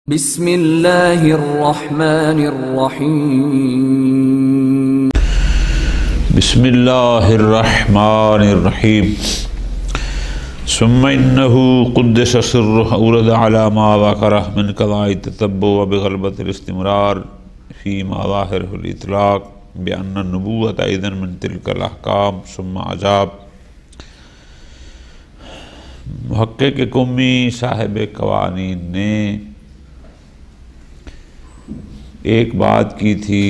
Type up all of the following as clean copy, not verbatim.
بسم اللہ الرحمن الرحیم بسم اللہ الرحمن الرحیم ثم انه قدس سره اورد على ما ذكره من قضاء التتبع وبغلبة الاستمرار في مظاهره الاطلاق بأن النبوة ايضا من تلك الاحکام ثم عجاب محقق قمی صاحب قوانین نے ایک بات کی تھی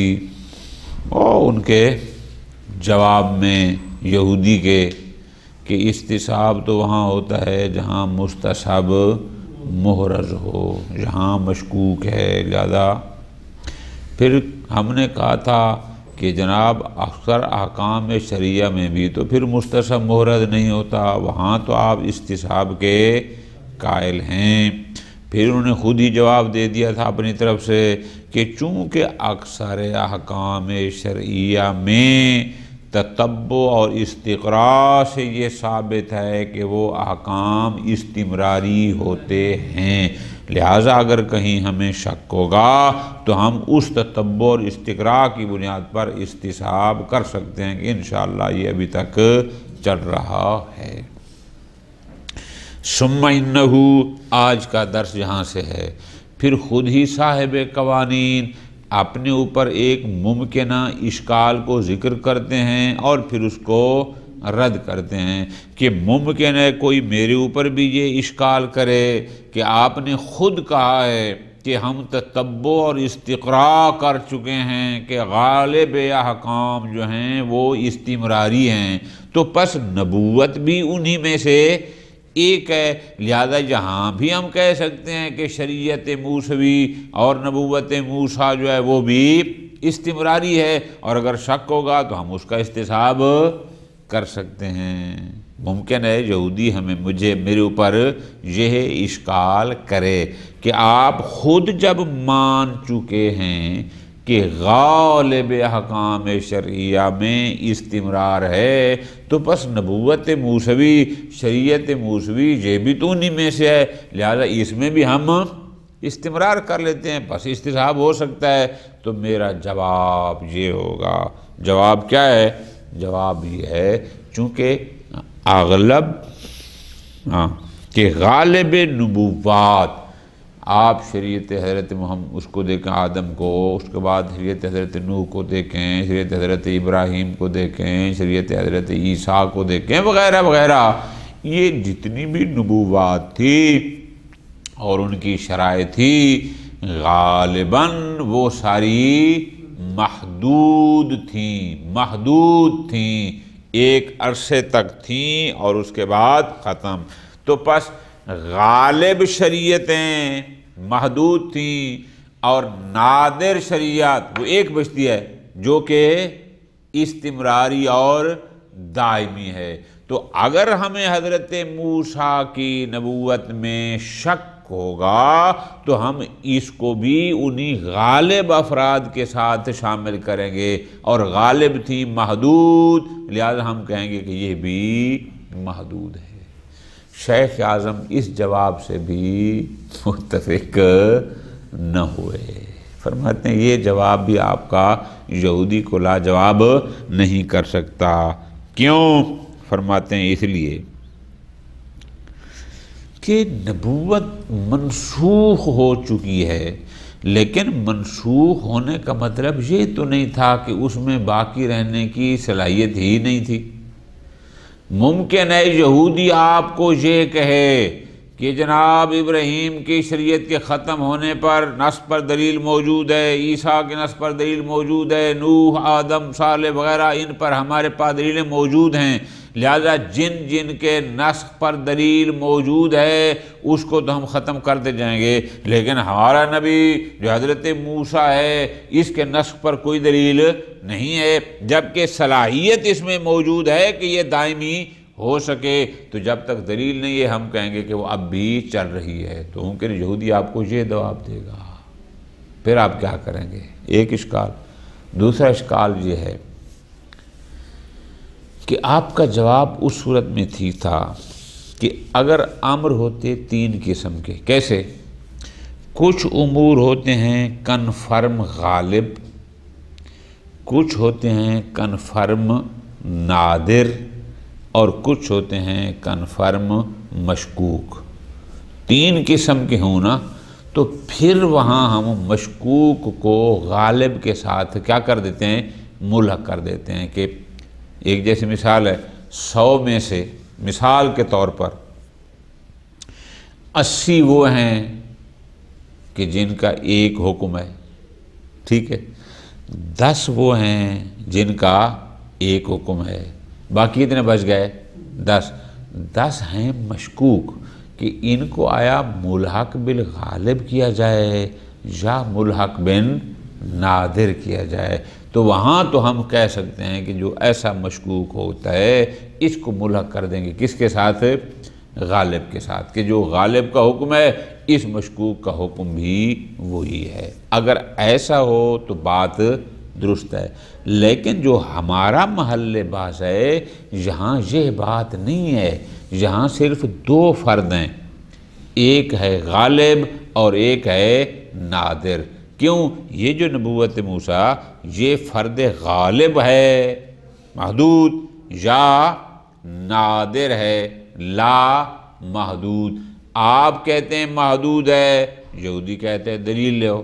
اور ان کے جواب میں یہودی کے کہ استصحاب تو وہاں ہوتا ہے جہاں مستصحب محرز ہو، جہاں مشکوک ہے، لہذا پھر ہم نے کہا تھا کہ جناب اکثر احکام شرعیہ میں بھی تو پھر مستصحب محرز نہیں ہوتا، وہاں تو آپ استصحاب کے قائل ہیں۔ پھر انہوں نے خود ہی جواب دے دیا تھا اپنی طرف سے کہ چونکہ اکثر احکام شرعیہ میں تتبع اور استقراء سے یہ ثابت ہے کہ وہ احکام استمراری ہوتے ہیں، لہٰذا اگر کہیں ہمیں شک ہوگا تو ہم اس تتبع اور استقراء کی بنیاد پر استصحاب کر سکتے ہیں کہ انشاءاللہ یہ ابھی تک چل رہا ہے۔ ثم انہ، آج کا درس یہاں سے ہے، پھر خود ہی صاحب قوانین اپنے اوپر ایک ممکنہ اشکال کو ذکر کرتے ہیں اور پھر اس کو رد کرتے ہیں کہ ممکن ہے کوئی میرے اوپر بھی یہ اشکال کرے کہ آپ نے خود کہا ہے کہ ہم تتبع اور استقراء کر چکے ہیں کہ غالب احکام جو ہیں وہ استمراری ہیں، تو پس نبوت بھی انہی میں سے ایک ہے، لہذا یہاں بھی ہم کہہ سکتے ہیں کہ شریعت موسوی اور نبوت موسیٰ جو ہے وہ بھی استمراری ہے، اور اگر شک ہوگا تو ہم اس کا استصحاب کر سکتے ہیں۔ ممکن ہے یہودی میرے اوپر یہ اشکال کرے کہ آپ خود جب مان چکے ہیں کہ غالب احکام شرعیہ میں استمرار ہے تو پس نبوت موسوی، شریعت موسوی یہ بھی تو انہی میں سے ہے، لہذا اس میں بھی ہم استمرار کر لیتے ہیں، پس استصحاب ہو سکتا ہے۔ تو میرا جواب یہ ہوگا، جواب کیا ہے؟ جواب یہ ہے چونکہ اغلب کہ غالب نبوات، آپ شریعت حضرت محمد اس کو دیکھیں آدم کو، اس کے بعد شریعت حضرت نوح کو دیکھیں، شریعت حضرت ابراہیم کو دیکھیں، شریعت حضرت عیسیٰ کو دیکھیں، وغیرہ وغیرہ، یہ جتنی بھی نبوات تھی اور ان کی شرائط تھی غالباً وہ ساری محدود تھیں، ایک عرصے تک تھیں اور اس کے بعد ختم۔ تو پس غالب شریعتیں محدود تھیں اور نادر شریعت وہ ایک بچتی ہے جو کہ استمراری اور دائمی ہے۔ تو اگر ہمیں حضرت موسیٰ کی نبوت میں شک ہوگا تو ہم اس کو بھی انہی غالب افراد کے ساتھ شامل کریں گے، اور غالب تھی محدود، لہذا ہم کہیں گے کہ یہ بھی محدود ہے۔ شیخ اعظم اس جواب سے بھی متفق نہ ہوئے، فرماتے ہیں یہ جواب بھی آپ کا یہودی کو لاجواب نہیں کر سکتا۔ کیوں؟ فرماتے ہیں اس لیے کہ نبوت منسوخ ہو چکی ہے، لیکن منسوخ ہونے کا مطلب یہ تو نہیں تھا کہ اس میں باقی رہنے کی صلاحیت ہی نہیں تھی۔ ممکن ہے یہودی آپ کو یہ کہے کہ جناب ابراہیم کی شریعت کے ختم ہونے پر نص پر دلیل موجود ہے، عیسیٰ کے نص پر دلیل موجود ہے، نوح، آدم، صالح وغیرہ ان پر ہمارے پاس دلیلیں موجود ہیں، لہذا جن کے نسخ پر دلیل موجود ہے اس کو تو ہم ختم کرتے جائیں گے، لیکن ہمارا نبی جو حضرت موسیٰ ہے اس کے نسخ پر کوئی دلیل نہیں ہے، جبکہ صلاحیت اس میں موجود ہے کہ یہ دائمی ہو سکے، تو جب تک دلیل نہیں ہے ہم کہیں گے کہ وہ اب بھی چل رہی ہے۔ تو ممکن یہودی آپ کو یہ جواب دے گا، پھر آپ کیا کریں گے؟ ایک اشکال۔ دوسرا اشکال یہ ہے کہ آپ کا جواب اس صورت میں تھا کہ اگر امر ہوتے تین قسم کے، کیسے؟ کچھ امور ہوتے ہیں کنفرم غالب، کچھ ہوتے ہیں کنفرم نادر، اور کچھ ہوتے ہیں کنفرم مشکوک۔ تین قسم کے ہوں نا تو پھر وہاں ہم مشکوک کو غالب کے ساتھ کیا کر دیتے ہیں؟ ملحق کر دیتے ہیں۔ کہ ایک جیسی مثال ہے، 100 میں سے مثال کے طور پر 80 وہ ہیں کہ جن کا ایک حکم ہے، ٹھیک ہے، 10 وہ ہیں جن کا ایک حکم ہے، باقی اتنے بچ گئے 10 ہیں مشکوک کہ ان کو آیا ملحق بالغالب کیا جائے یا ملحق بن نادر کیا جائے۔ تو وہاں تو ہم کہہ سکتے ہیں کہ جو ایسا مشکوک ہوتا ہے اس کو ملحق کر دیں گے کس کے ساتھ؟ غالب کے ساتھ، کہ جو غالب کا حکم ہے اس مشکوک کا حکم بھی وہی ہے۔ اگر ایسا ہو تو بات درست ہے، لیکن جو ہمارا محل بحث ہے یہاں یہ بات نہیں ہے، یہاں صرف 2 فرد ہیں، ایک ہے غالب اور ایک ہے نادر۔ کیوں؟ یہ جو نبوت موسیٰ یہ فرد غالب ہے محدود یا نادر ہے لا محدود۔ آپ کہتے ہیں محدود ہے، یہودی کہتے ہیں دلیل لے ہو،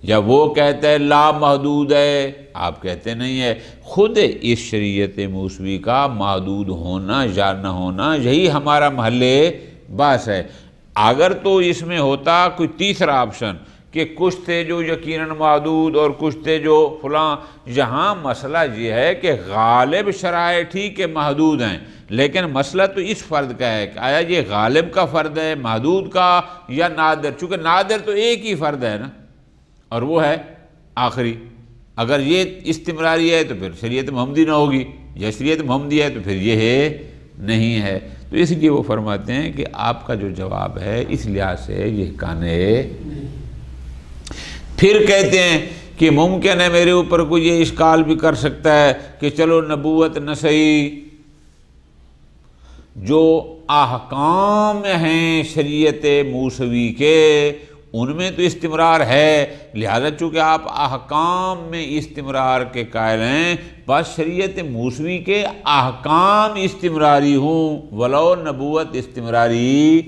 یا وہ کہتے ہیں لا محدود ہے، آپ کہتے نہیں ہے۔ خود اس شریعت موسوی کا محدود ہونا یا نہ ہونا یہی ہمارا محل بحث ہے۔ اگر تو اس میں ہوتا کوئی تیسرا آپشن کہ کچھ تھے جو یقیناً محدود اور کچھ تھے جو فلاں، یہاں مسئلہ یہ ہے کہ غالب شرائع ٹھیک ہے محدود ہیں، لیکن مسئلہ تو اس فرد کا ہے کہ آیا یہ غالب کا فرد ہے محدود کا یا نادر، چونکہ نادر تو ایک ہی فرد ہے نا، اور وہ ہے آخری۔ اگر یہ استمراری ہے تو پھر شریعت محمدی نہ ہوگی، یا شریعت محمدی ہے تو پھر یہ ہے نہیں ہے۔ تو اس لیے وہ فرماتے ہیں کہ آپ کا جو جواب ہے اس لحاظ سے یہ کانے۔ پھر کہتے ہیں کہ ممکن ہے میرے اوپر کوئی یہ اشکال بھی کر سکتا ہے کہ چلو نبوت نہ صحیح، جو احکام ہیں شریعت موسوی کے ان میں تو استمرار ہے، لہذا چونکہ آپ احکام میں استمرار کے قائل ہیں، بس شریعت موسوی کے احکام استمراری ہوں ولو نبوت استمراری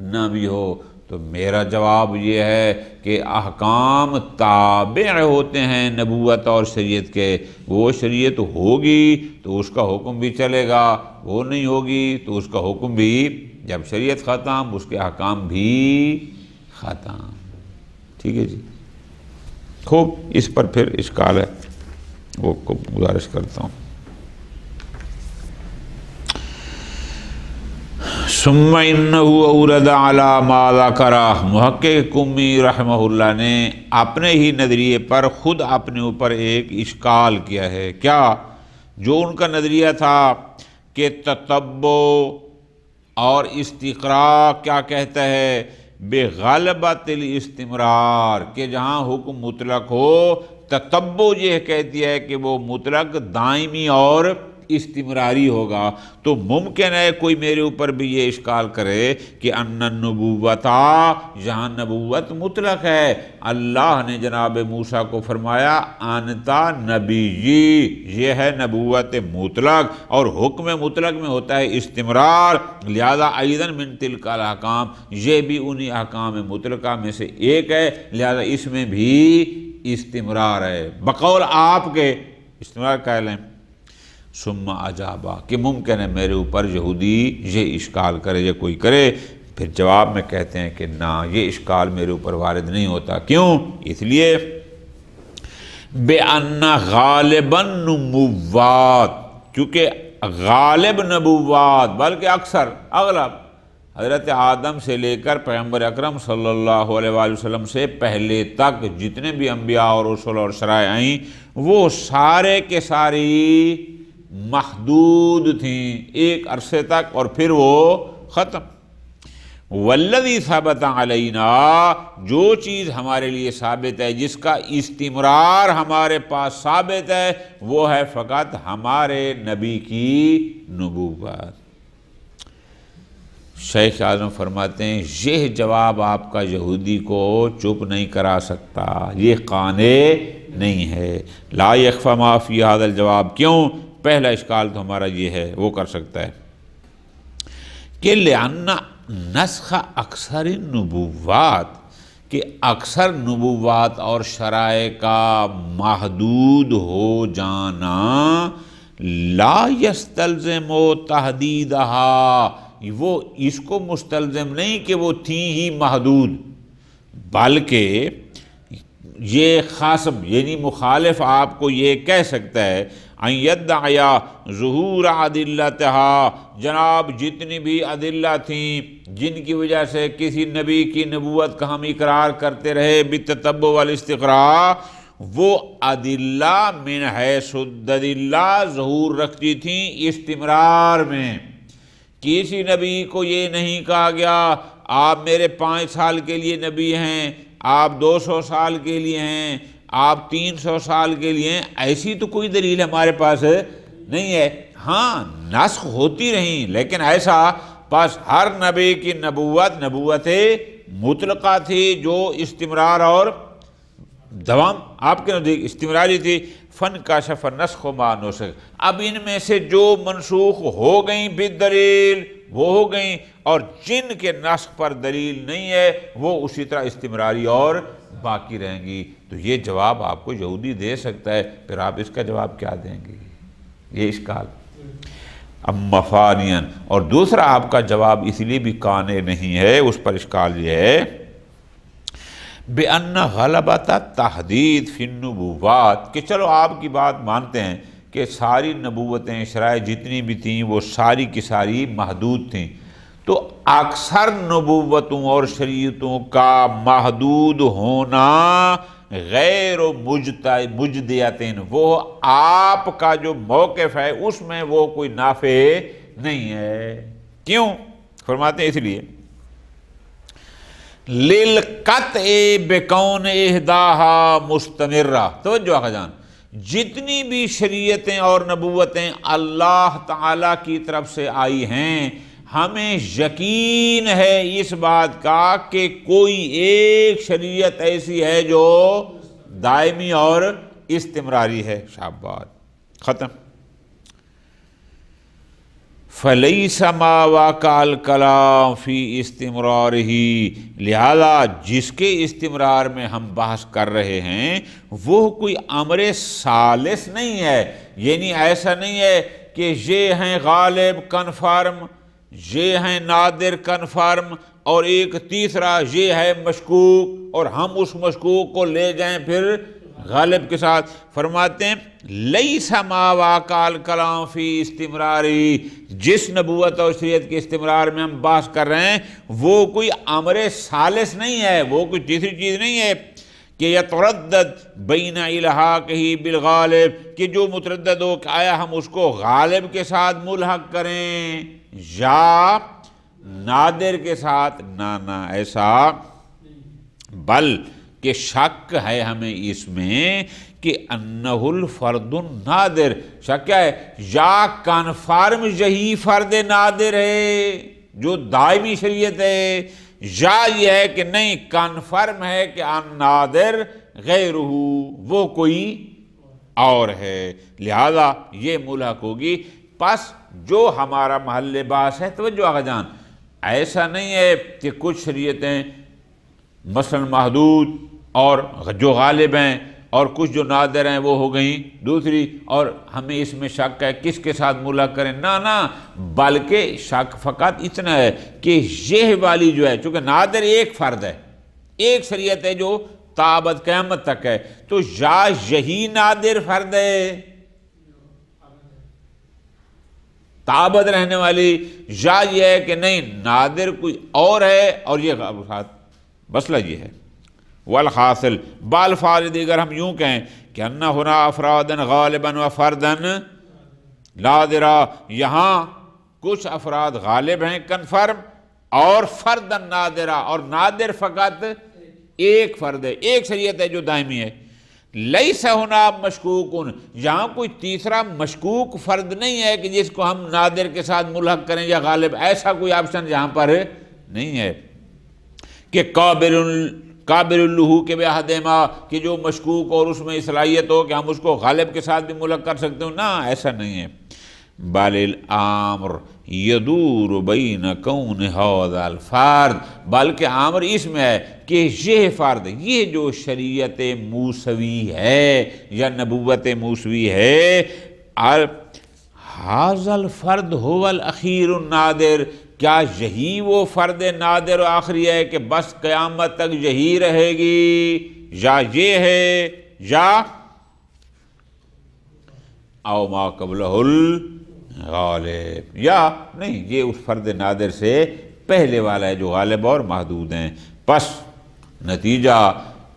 نہ بھی ہو۔ تو میرا جواب یہ ہے کہ احکام تابع ہوتے ہیں نبوت اور شریعت کے، وہ شریعت ہوگی تو اس کا حکم بھی چلے گا، وہ نہیں ہوگی تو اس کا حکم بھی، جب شریعت ختم اس کے احکام بھی ختم۔ ٹھیک ہے جی، خوب، اس پر پھر اشکال ہے وہ کو گزارش کرتا ہوں۔ ثم انہ اورد علی ما ذکر، محقق قمی رحمہ اللہ نے اپنے ہی نظریے پر خود اپنے اوپر ایک اشکال کیا ہے۔ کیا؟ جو ان کا نظریہ تھا کہ تتبع اور استقراء کیا کہتا ہے؟ بغلبۃ الاستمرار، کہ جہاں حکم مطلق ہو تتبع یہ کہتی ہے کہ وہ مطلق دائمی اور استمراری ہوگا۔ تو ممکن ہے کوئی میرے اوپر بھی یہ اشکال کرے کہ ان النبوتا، جہاں نبوت مطلق ہے، اللہ نے جناب موسیٰ کو فرمایا انتا نبی، یہ ہے نبوت مطلق، اور حکم مطلق میں ہوتا ہے استمرار، لہذا ایضاً من تلک الاحکام، یہ بھی انہی احکام مطلقہ میں سے ایک ہے، لہذا اس میں بھی استمرار ہے، بقول آپ کے استمرار قائل ہیں۔ ثم اجابا، کہ ممکن ہے میرے اوپر یہودی یہ اشکال کرے یا کوئی کرے، پھر جواب میں کہتے ہیں کہ نہ، یہ اشکال میرے اوپر وارد نہیں ہوتا۔ کیوں؟ اس لیے بِأَنَّ غَالِبَ النُّبُوَّاتِ، کیونکہ غالب نبوات بلکہ اکثر اغلب حضرت آدم سے لے کر پیغمبر اکرم صلی اللہ علیہ وآلہ وسلم سے پہلے تک جتنے بھی انبیاء اور رسول اور شرائع آئیں وہ سارے کے ساری محدود تھیں ایک عرصے تک، اور پھر وہ ختم۔ والذی ثبت علینا، جو چیز ہمارے لیے ثابت ہے، جس کا استمرار ہمارے پاس ثابت ہے، وہ ہے فقط ہمارے نبی کی نبوت۔ شیخ اعظم فرماتے ہیں یہ جواب آپ کا یہودی کو چپ نہیں کرا سکتا، یہ قانع نہیں ہے۔ لا یخفی ما فی ھذا الجواب، کیوں؟ پہلا اشکال تو ہمارا یہ ہے، وہ کر سکتا ہے کہ لأن نسخ اکثر النبوات، کہ اکثر نبوات اور شرائع کا محدود ہو جانا لا یستلزم تحدیدہا، وہ اس کو مستلزم نہیں کہ وہ تھیں ہی محدود، بلکہ یہ خاصم یعنی مخالف آپ کو یہ کہہ سکتا ہے ان یدعی ظہور ادلتہا، جناب جتنی بھی ادلہ تھیں جن کی وجہ سے کسی نبی کی نبوت کا ہم اقرار کرتے رہے بالتتبع والاستقراء، وہ ادلہ من حیث الدلہ ظہور رکھتی تھیں استمرار میں۔ کسی نبی کو یہ نہیں کہا گیا آپ میرے 5 سال کے لیے نبی ہیں، آپ 200 سال کے لیے ہیں، آپ 300 سال کے لیے ہیں، ایسی تو کوئی دلیل ہمارے پاس نہیں ہے۔ ہاں نسخ ہوتی رہیں، لیکن ایسا پس ہر نبی کی نبوت مطلقہ تھی جو استمرار اور دوام آپ کے نزدیک استمراری تھی۔ فن کاشف النسخ ما نسخ، اب ان میں سے جو منسوخ ہو گئیں بالدلیل وہ ہو گئیں، اور جن کے نسخ پر دلیل نہیں ہے وہ اسی طرح استمراری اور باقی رہیں گی۔ تو یہ جواب آپ کو یہودی دے سکتا ہے، پھر آپ اس کا جواب کیا دیں گے؟ یہ اشکال۔ اب مفانین، اور دوسرا آپ کا جواب اس لیے بھی قانع نہیں ہے، اس پر اشکال یہ ہے بِأَنَّ غَلَبَةَ التَّحْدِيدِ فِي النُّبُوَّاتِ، کہ چلو آپ کی بات مانتے ہیں کہ ساری نبوتیں شرائع جتنی بھی تھیں وہ ساری کی ساری محدود تھیں، تو اکثر نبوتوں اور شریعتوں کا محدود ہونا غیر مجدیتن، وہ آپ کا جو موقف ہے اس میں وہ کوئی نافع نہیں ہے۔ کیوں؟ فرماتے ہیں اس لیے لِلْقَطْعِ بِكَوْنِ إِحْدَاهَا مُسْتَمِرَّةً، توجہ آقا جان، جتنی بھی شریعتیں اور نبوتیں اللہ تعالیٰ کی طرف سے آئی ہیں ہمیں یقین ہے اس بات کا کہ کوئی ایک شریعت ایسی ہے جو دائمی اور استمراری ہے۔ شاباش، ختم۔ فَلَيْسَ مَا وَقَعَ الْكَلَامُ فِي اسْتِمْرَارِهِ، لہذا جس کے استمرار میں ہم بحث کر رہے ہیں وہ کوئی امر ثالث نہیں ہے، یعنی ایسا نہیں ہے کہ یہ ہیں غالب کنفرم، یہ ہیں نادر کنفرم، اور ایک تیسرا یہ ہے مشکوک، اور ہم اس مشکوک کو لے جائیں پھر غالب کے ساتھ۔ فرماتے ہیں لیس ما وقع الکلام فی استمراری، جس نبوت اور شریعت کے استمرار میں ہم بحث کر رہے ہیں وہ کوئی امر ثالث نہیں ہے، وہ کوئی تیسری چیز نہیں ہے کہ یتردد بین الحاقہ بالغالب، کہ جو متردد ہو کہ آیا ہم اس کو غالب کے ساتھ ملحق کریں یا نادر کے ساتھ، نہ ایسا، بل کہ شک ہے ہمیں اس میں کہ انہ الفرد النادر، شک کیا ہے؟ یا کنفرم یہی فرد نادر ہے جو دائمی شریعت ہے، یا یہ ہے کہ نہیں کنفرم ہے کہ النادر غیرہ، وہ کوئی اور ہے، لہذا یہ ملحق ہوگی۔ پس جو ہمارا محل بحث ہے، توجہ آقا جان، ایسا نہیں ہے کہ کچھ شریعتیں مثلا محدود اور جو غالب ہیں اور کچھ جو نادر ہیں وہ ہو گئیں دوسری، اور ہمیں اس میں شک ہے کس کے ساتھ ملحق کریں، نہ بلکہ شک فقط اتنا ہے کہ یہ والی جو ہے، چونکہ نادر ایک فرد ہے، ایک شریعت ہے جو تابد قیامت تک ہے، تو یا یہی نادر فرد ہے تابد رہنے والی، یا یہ ہے کہ نہیں نادر کوئی اور ہے اور یہ ساتھ، مسئلہ یہ ہے۔ والحاصل بالفعل دیگر ہم یوں کہیں کہ انہ ہنا افرادا غالبا و فردا نادرا، یہاں کچھ افراد غالب ہیں کنفرم اور فردا نادرا، اور نادر فقط ایک فرد ہے، ایک شریعت ہے جو دائمی ہے۔ لیس ہونا مشکوکن، یہاں کوئی تیسرا مشکوک فرد نہیں ہے کہ جس کو ہم نادر کے ساتھ ملحق کریں یا غالب، ایسا کوئی آپشن یہاں پر نہیں ہے کہ قابل اللحوق کے بأحدہما، کہ جو مشکوک اور اس میں صلاحیت ہو کہ ہم اس کو غالب کے ساتھ بھی ملحق کر سکتے ہوں، نہ ایسا نہیں ہے۔ بل الامر یدور بین کون ھذا الفرد، بلکہ امر اس میں ہے کہ یہ فرد، یہ جو شریعت موسوی ہے یا نبوت موسوی ہے، ھذا الفرد ھو الاخیر النادر، کیا یہی وہ فرد نادر و آخری ہے کہ بس قیامت تک یہی رہے گی، یا یہ ہے، یا او ما قبلہ الغالب، یا نہیں، یہ اس فرد نادر سے پہلے والا ہے جو غالب اور محدود ہیں۔ پس نتیجہ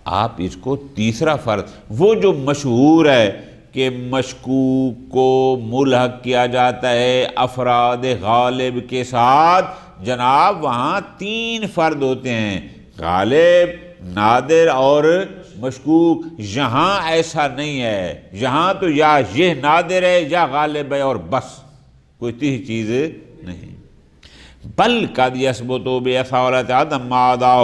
آپ اس کو تیسرا فرد، وہ جو مشہور ہے کہ مشکوک کو ملحق کیا جاتا ہے افراد غالب کے ساتھ، جناب وہاں تین فرد ہوتے ہیں، غالب، نادر اور مشکوک۔ یہاں ایسا نہیں ہے، یہاں تو یا یہ نادر ہے یا غالب ہے اور بس، کوئی تیسری چیز نہیں۔ بل قد یثبت باصالۃ عدم ما عداہ،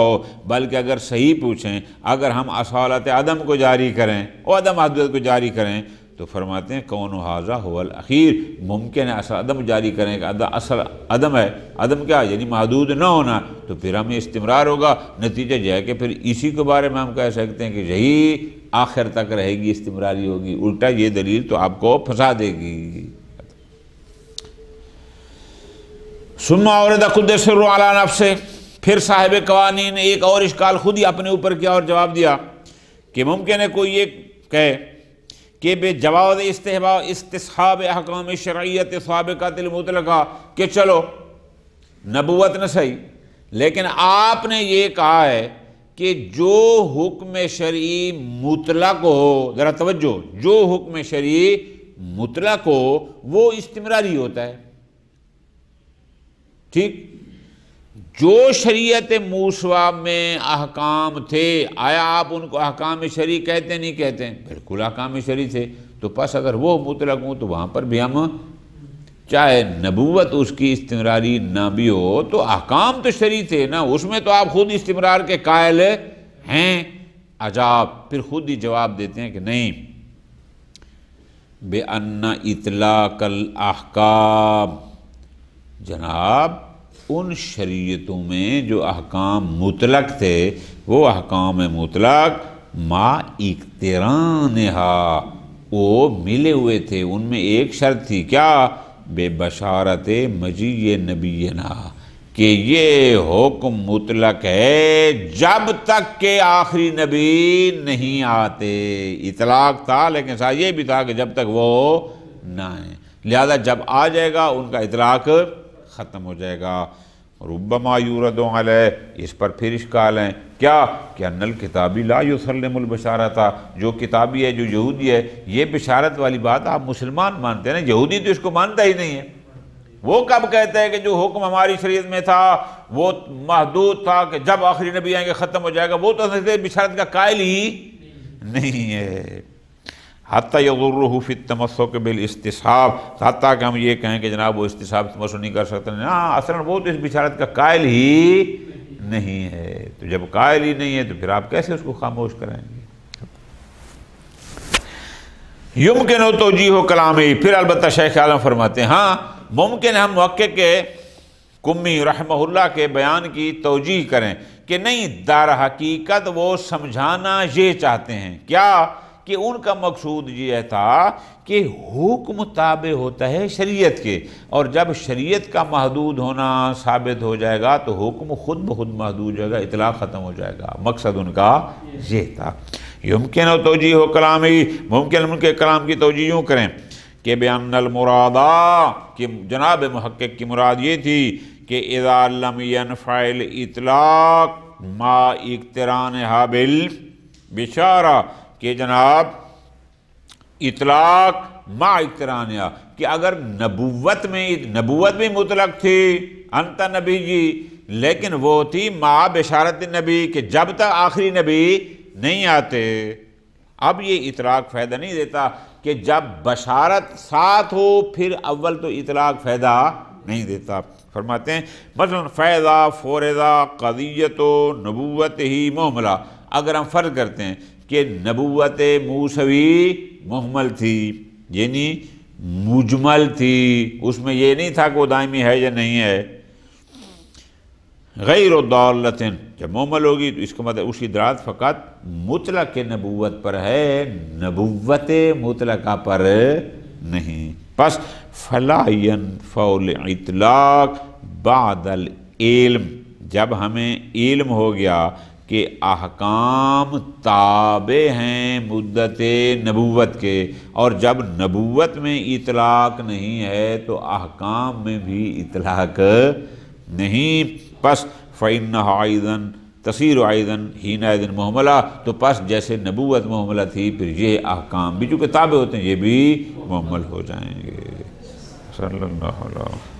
بلکہ اگر صحیح پوچھیں، اگر ہم اصالت عدم کو جاری کریں اور عدم محدودیت کو جاری کریں تو فرماتے ہیں کون ھذا ھو الاخیر، ممکن ہے اصل عدم جاری کریں کہ اصل عدم ہے، عدم کیا یعنی محدود نہ ہونا، تو پھر ہمیں استمرار ہوگا، نتیجہ یہ ہے کہ پھر اسی کے بارے میں ہم کہہ سکتے ہیں کہ یہی آخر تک رہے گی، استمراری ہوگی۔ الٹا یہ دلیل تو آپ کو پھنسا دے گی۔ ثم اورد خود سر علی نفسہ، پھر صاحب قوانین نے ایک اور اشکال خود ہی اپنے اوپر کیا اور جواب دیا کہ ممکن ہے کوئی یہ کہے کہ بے جواز استحباب استصحاب احکام شرعیت سابقۃ المطلقہ، کہ چلو نبوت نہ صحیح، لیکن آپ نے یہ کہا ہے کہ جو حکم شرعی مطلق ہو، ذرا توجہ، جو حکم شرعی مطلق ہو وہ استمراری ہوتا ہے، ٹھیک؟ جو شریعت موسویٰ میں احکام تھے، آیا آپ ان کو احکام شرعی کہتے نہیں کہتے ہیں؟ بالکل احکام شرعی تھے، تو پس اگر وہ مطلق ہوں تو وہاں پر بھی ہم، چاہے نبوت اس کی استمراری نہ بھی ہو تو احکام تو شرعی تھے نا، اس میں تو آپ خود استمرار کے قائل ہیں۔ عجاب، پھر خود ہی جواب دیتے ہیں کہ نہیں، بِأَنَّ اطلاق الاحکام، جناب ان شریعتوں میں جو احکام مطلق تھے وہ احکام مطلق ما اقترانہا، وہ ملے ہوئے تھے، ان میں ایک شرط تھی، کیا؟ بے بشارت مجیء نبینا، کہ یہ حکم مطلق ہے جب تک کہ آخری نبی نہیں آتے۔ اطلاق تھا لیکن ساتھ یہ بھی تھا کہ جب تک وہ نہ آئیں، لہذا جب آ جائے گا ان کا اطلاق ختم ہو جائے گا۔ ربما یورد علیہ، اس پر پھر اشکال ہیں، کیا کہ ان الکتابی لا یسلم البشارۃ، جو کتابی ہے، جو یہودی ہے، یہ بشارت والی بات آپ مسلمان مانتے ہیں نا، یہودی تو اس کو مانتا ہی نہیں ہے۔ وہ کب کہتا ہے کہ جو حکم ہماری شریعت میں تھا وہ محدود تھا کہ جب آخری نبی آئیں گے ختم ہو جائے گا، وہ تو بشارت کا قائل ہی نہیں ہے۔ حتی یضرہ فی التمسک بالاستصحاب، حتیٰ کہ ہم یہ کہیں کہ جناب وہ استصحاب تمسک نہیں کر سکتے، اصلا وہ تو اس بشارت کا قائل ہی نہیں ہے، تو جب قائل ہی نہیں ہے تو پھر آپ کیسے اس کو خاموش کریں گے؟ یمکن توجیہ کلامی، پھر البتہ شیخ عالم فرماتے ہیں ہاں ممکن ہم محقق کے قمی رحمہ اللہ کے بیان کی توجیہ کریں کہ نہیں، در حقیقت وہ سمجھانا یہ چاہتے ہیں، کیا کہ ان کا مقصود یہ تھا کہ حکم تابع ہوتا ہے شریعت کے، اور جب شریعت کا محدود ہونا ثابت ہو جائے گا تو حکم خود بخود محدود ہو جائے گا، اطلاق ختم ہو جائے گا۔ مقصد ان کا یہ تھا۔ یمکن توجیہ کلامی، ممکن ان کے کلام کی توجیہ یوں کریں کہ بأن المرادہ، کہ جناب محقق کی مراد یہ تھی کہ اذا لم ينفع الاطلاق ما اقترانها بالبشارہ، کہ جناب اطلاق ما اقترانها، کہ اگر نبوت بھی مطلق تھی، انت نبی جی، لیکن وہ تھی ما بشارت نبی، کہ جب تک آخری نبی نہیں آتے، اب یہ اطلاق فائدہ نہیں دیتا کہ جب بشارت ساتھ ہو پھر اول تو اطلاق فائدہ نہیں دیتا۔ فرماتے ہیں مثلا فیضا فورضا قضیت و نبوت ہی محملہ، اگر ہم فرض کرتے ہیں کہ نبوت موسوی محمل تھی، یعنی مجمل تھی، اس میں یہ نہیں تھا کہ وہ دائمی ہے یا نہیں ہے، غیر ضالۃ، جب محمل ہوگی تو اس کا مطلب اس کی دلالت فقط مطلق نبوت پر ہے، نبوت مطلقہ پر نہیں۔ پس فلا ينفع الاطلاق بعد العلم، جب ہمیں علم ہو گیا کہ احکام تابع ہیں مدت نبوت کے، اور جب نبوت میں اطلاق نہیں ہے تو احکام میں بھی اطلاق نہیں، پس فإنها أيضا تصير أيضا حينئذ محملہ، تو پس جیسے نبوت محملہ تھی پھر یہ احکام بھی چونکہ تابع ہوتے ہیں یہ بھی محمل ہو جائیں گے۔ صلی اللہ علیہ وسلم۔